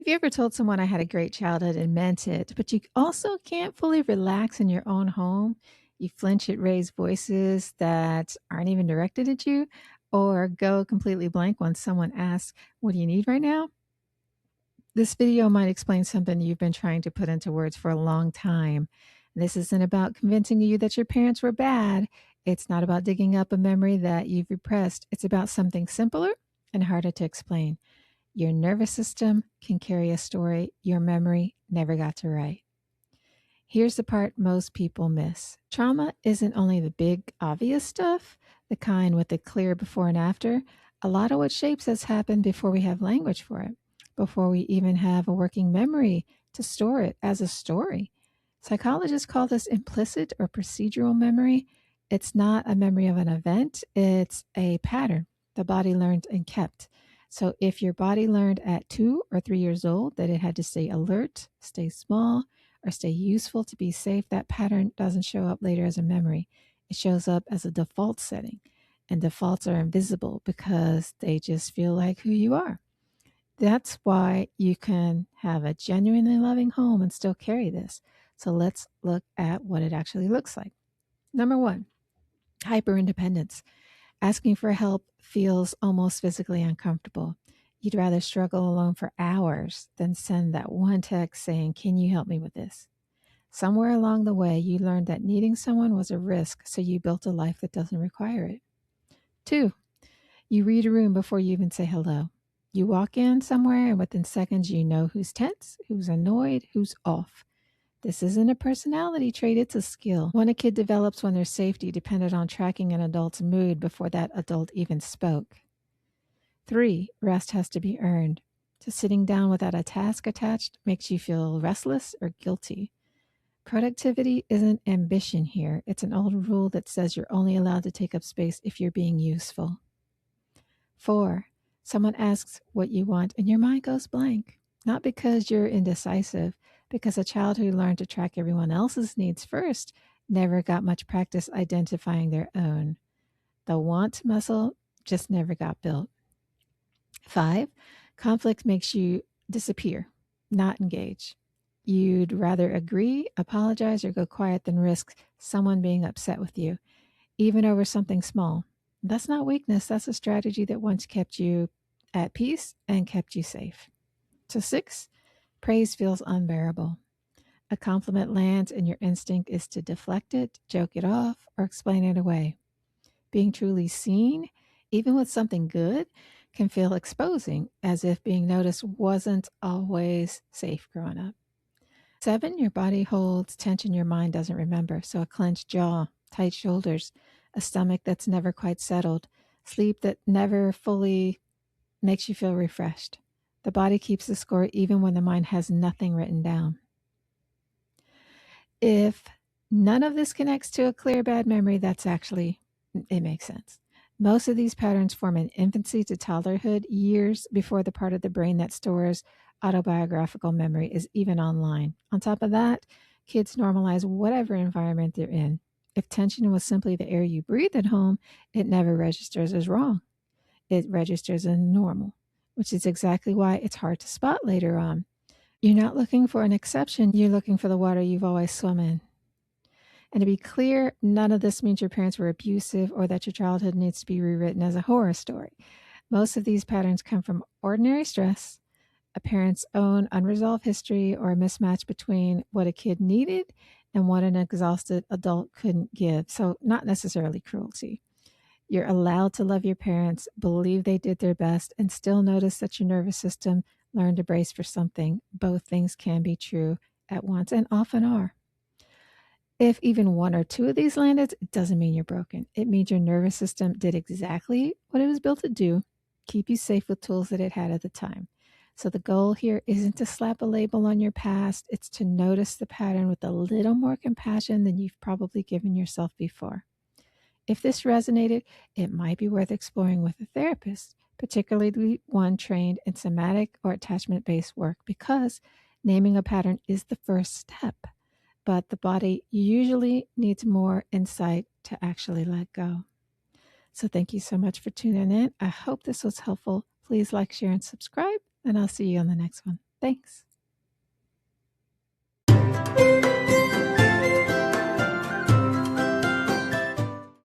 Have you ever told someone I had a great childhood and meant it, but you also can't fully relax in your own home? You flinch at raised voices that aren't even directed at you, or go completely blank when someone asks, "What do you need right now?" This video might explain something you've been trying to put into words for a long time. This isn't about convincing you that your parents were bad. It's not about digging up a memory that you've repressed. It's about something simpler and harder to explain. Your nervous system can carry a story your memory never got to write. Here's the part most people miss. Trauma isn't only the big, obvious stuff, the kind with the clear before and after. A lot of what shapes us happened before we have language for it, before we even have a working memory to store it as a story. Psychologists call this implicit or procedural memory. It's not a memory of an event, it's a pattern the body learned and kept. So if your body learned at 2 or 3 years old that it had to stay alert, stay small, or stay useful to be safe, that pattern doesn't show up later as a memory. It shows up as a default setting. And defaults are invisible because they just feel like who you are. That's why you can have a genuinely loving home and still carry this. So let's look at what it actually looks like. Number one, hyperindependence. Asking for help feels almost physically uncomfortable. You'd rather struggle alone for hours than send that one text saying, "Can you help me with this?" Somewhere along the way, you learned that needing someone was a risk, so you built a life that doesn't require it. Two, you read a room before you even say hello. You walk in somewhere, and within seconds, you know who's tense, who's annoyed, who's off. This isn't a personality trait, it's a skill. One a kid develops when their safety depended on tracking an adult's mood before that adult even spoke. Three, rest has to be earned. Just sitting down without a task attached makes you feel restless or guilty. Productivity isn't ambition here. It's an old rule that says you're only allowed to take up space if you're being useful. Four, someone asks what you want and your mind goes blank. Not because you're indecisive, because a child who learned to track everyone else's needs first never got much practice identifying their own. The want muscle just never got built. Five, conflict makes you disappear, not engage. You'd rather agree, apologize, or go quiet than risk someone being upset with you, even over something small. That's not weakness. That's a strategy that once kept you at peace and kept you safe. So, six, praise feels unbearable. A compliment lands, and your instinct is to deflect it, joke it off, or explain it away. Being truly seen, even with something good, can feel exposing, as if being noticed wasn't always safe growing up. Seven, your body holds tension your mind doesn't remember. So a clenched jaw, tight shoulders, a stomach that's never quite settled, sleep that never fully makes you feel refreshed. The body keeps the score even when the mind has nothing written down. If none of this connects to a clear bad memory, it makes sense. Most of these patterns form in infancy to toddlerhood, years before the part of the brain that stores autobiographical memory is even online. On top of that, kids normalize whatever environment they're in. If tension was simply the air you breathe at home, it never registers as wrong. It registers as normal, which is exactly why it's hard to spot later on. You're not looking for an exception, you're looking for the water you've always swum in. And to be clear, none of this means your parents were abusive or that your childhood needs to be rewritten as a horror story. Most of these patterns come from ordinary stress, a parent's own unresolved history, or a mismatch between what a kid needed and what an exhausted adult couldn't give. So, not necessarily cruelty. You're allowed to love your parents, believe they did their best, and still notice that your nervous system learned to brace for something. Both things can be true at once and often are. If even one or two of these landed, it doesn't mean you're broken. It means your nervous system did exactly what it was built to do, keep you safe with tools that it had at the time. So the goal here isn't to slap a label on your past, it's to notice the pattern with a little more compassion than you've probably given yourself before. If this resonated, it might be worth exploring with a therapist, particularly one trained in somatic or attachment-based work, because naming a pattern is the first step. But the body usually needs more insight to actually let go. So thank you so much for tuning in. I hope this was helpful. Please like, share, and subscribe, and I'll see you on the next one. Thanks.